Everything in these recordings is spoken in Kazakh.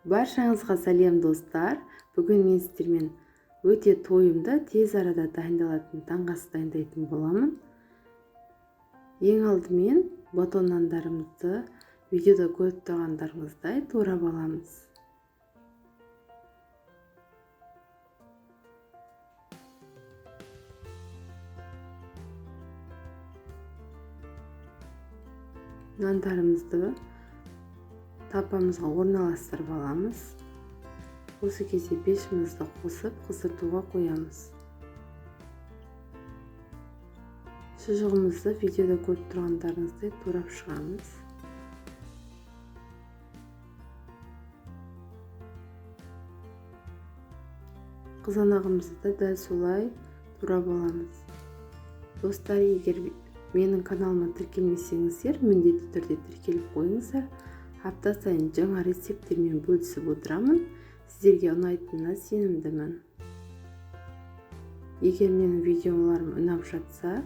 Баршаңызға сәлем достар. Бүгін мен сіздермен өте тойымды тез арада дайындалатын таңғы ас дайындайтын боламын. Ең алдымен батон нандарымызды видеода көріп тұрғандарыңыздай турап аламыз. Нандарымызды тапамызға орналастырып аламыз. Осы кезде пешімізді қосып қыздыртуға қоямыз. Шұжығымызды видеода көріп тұрғандарыңыздай турап шығамыз. Қызанағымызды да дәл солай турап аламыз. Достар, егер менің каналыма тіркелмесеңіздер, міндетті түрде тіркеліп қойыңыздар. Апта сайын жаңа рецепттермен бөлісіп отырамын. Сіздерге ұнайтынына сенімдімін. Егер менің видеоларым ұнап жатса,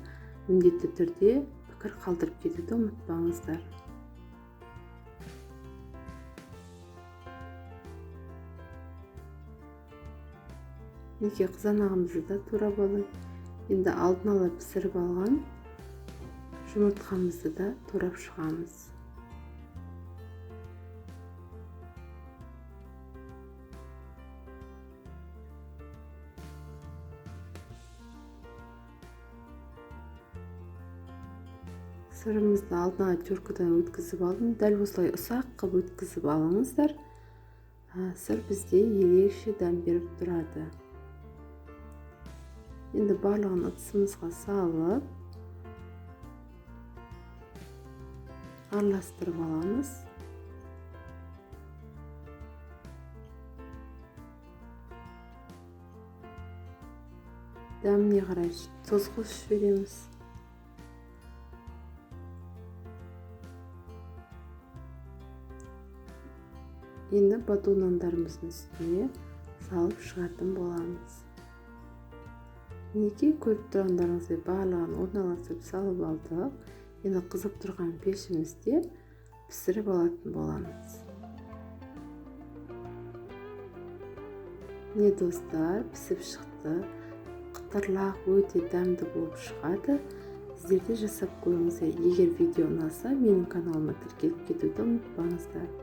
міндетті түрде пікір қалдырып кетуді ұмытпаңыздар. Неге қызанағымызды да турап алайық. Енді алдын ала пісіріп алған жұмыртқамызды да турап шығамыз. Сырымызды алдын ала теркадан өткізіп алдым. Дәл осылай ұсақ қып өткізіп алыңыздар. Сыр бізде ерекше дәм беріп тұрады. Енді барлығын ыдысымызға салып араластырып аламыз. Дәміне қарай тұз қосып жібереміз. Енді батон нандарымыздың үстіне салып шығатын боламыз. Неге көріп тұрғандарыңыздай барлығын орналастырып салып алдық. Енді қызып тұрған пешімізде пісіріп алатын боламыз. Міне достар, пісіп шықты. Қытырлақ өте дәмді болып шығады. Сіздер де жасап көріңіздер. Егер видео ұнаса, менің каналыма тіркеліп кетуді ұмытпаңыздар.